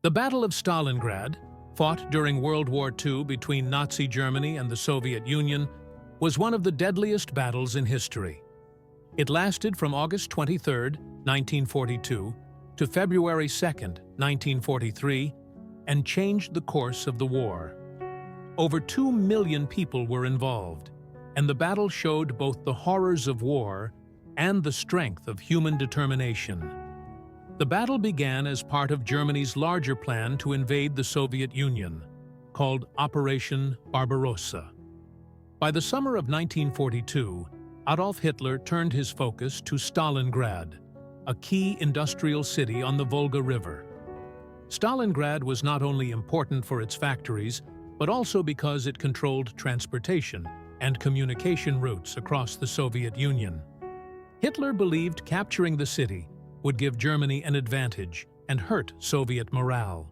The Battle of Stalingrad, fought during World War II between Nazi Germany and the Soviet Union, was one of the deadliest battles in history. It lasted from August 23, 1942, to February 2, 1943, and changed the course of the war. Over 2 million people were involved, and the battle showed both the horrors of war and the strength of human determination. The battle began as part of Germany's larger plan to invade the Soviet Union, called Operation Barbarossa. By the summer of 1942, Adolf Hitler turned his focus to Stalingrad, a key industrial city on the Volga River. Stalingrad was not only important for its factories, but also because it controlled transportation and communication routes across the Soviet Union. Hitler believed capturing the city would give Germany an advantage and hurt Soviet morale.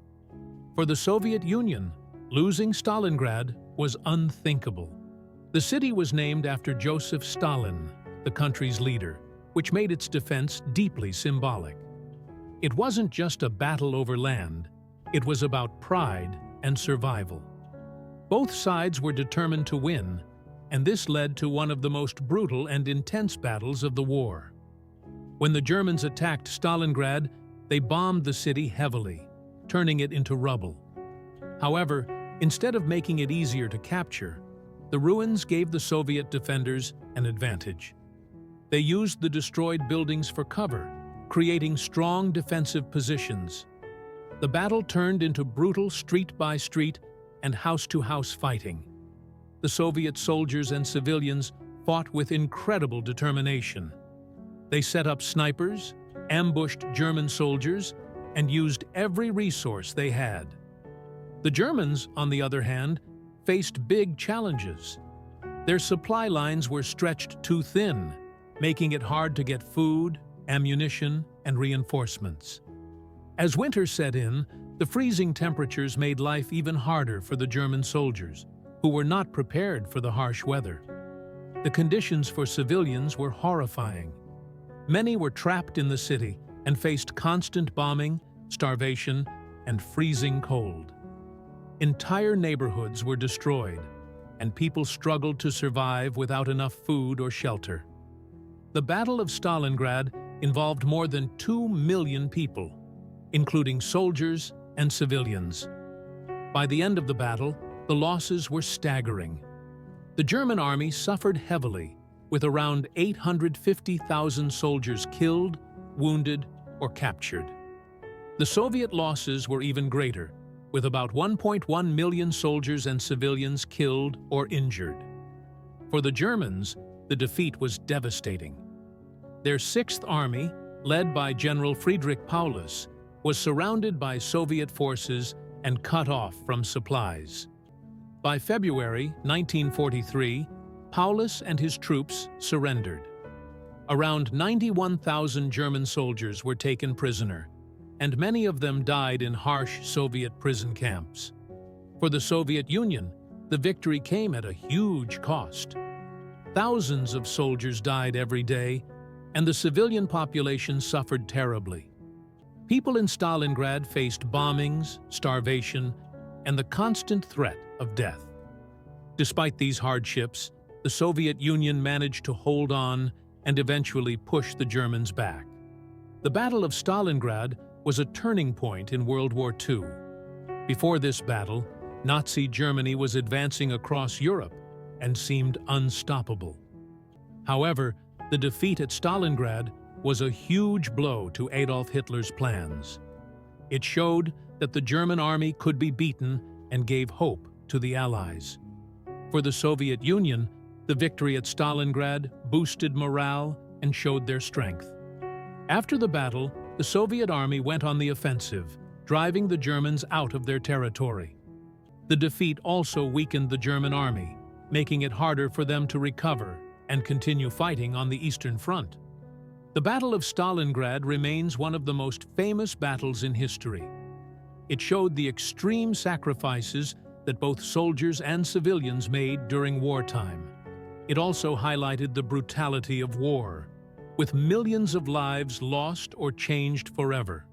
For the Soviet Union, losing Stalingrad was unthinkable. The city was named after Joseph Stalin, the country's leader, which made its defense deeply symbolic. It wasn't just a battle over land, it was about pride and survival. Both sides were determined to win, and this led to one of the most brutal and intense battles of the war. When the Germans attacked Stalingrad, they bombed the city heavily, turning it into rubble. However, instead of making it easier to capture, the ruins gave the Soviet defenders an advantage. They used the destroyed buildings for cover, creating strong defensive positions. The battle turned into brutal street-by-street and house-to-house fighting. The Soviet soldiers and civilians fought with incredible determination. They set up snipers, ambushed German soldiers, and used every resource they had. The Germans, on the other hand, faced big challenges. Their supply lines were stretched too thin, making it hard to get food, ammunition, and reinforcements. As winter set in, the freezing temperatures made life even harder for the German soldiers, who were not prepared for the harsh weather. The conditions for civilians were horrifying. Many were trapped in the city and faced constant bombing, starvation, and freezing cold. Entire neighborhoods were destroyed, and people struggled to survive without enough food or shelter. The Battle of Stalingrad involved more than 2 million people, including soldiers and civilians. By the end of the battle, the losses were staggering. The German army suffered heavily, with around 850,000 soldiers killed, wounded, or captured. The Soviet losses were even greater, with about 1.1 million soldiers and civilians killed or injured. For the Germans, the defeat was devastating. Their Sixth Army, led by General Friedrich Paulus, was surrounded by Soviet forces and cut off from supplies. By February 1943, Paulus and his troops surrendered. Around 91,000 German soldiers were taken prisoner, and many of them died in harsh Soviet prison camps. For the Soviet Union, the victory came at a huge cost. Thousands of soldiers died every day, and the civilian population suffered terribly. People in Stalingrad faced bombings, starvation, and the constant threat of death. Despite these hardships, the Soviet Union managed to hold on and eventually push the Germans back. The Battle of Stalingrad was a turning point in World War II. Before this battle, Nazi Germany was advancing across Europe and seemed unstoppable. However, the defeat at Stalingrad was a huge blow to Adolf Hitler's plans. It showed that the German army could be beaten and gave hope to the Allies. For the Soviet Union, the victory at Stalingrad boosted morale and showed their strength. After the battle, the Soviet army went on the offensive, driving the Germans out of their territory. The defeat also weakened the German army, making it harder for them to recover and continue fighting on the Eastern Front. The Battle of Stalingrad remains one of the most famous battles in history. It showed the extreme sacrifices that both soldiers and civilians made during wartime. It also highlighted the brutality of war, with millions of lives lost or changed forever.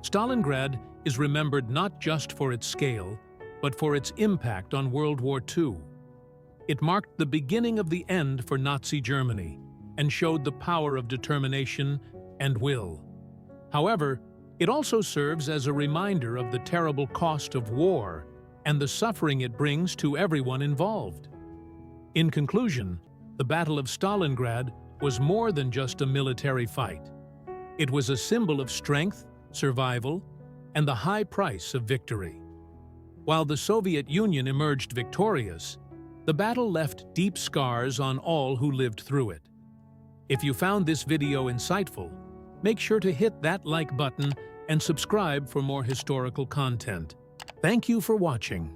Stalingrad is remembered not just for its scale, but for its impact on World War II. It marked the beginning of the end for Nazi Germany and showed the power of determination and will. However, it also serves as a reminder of the terrible cost of war and the suffering it brings to everyone involved. In conclusion, the Battle of Stalingrad was more than just a military fight. It was a symbol of strength, survival, and the high price of victory. While the Soviet Union emerged victorious, the battle left deep scars on all who lived through it. If you found this video insightful, make sure to hit that like button and subscribe for more historical content. Thank you for watching.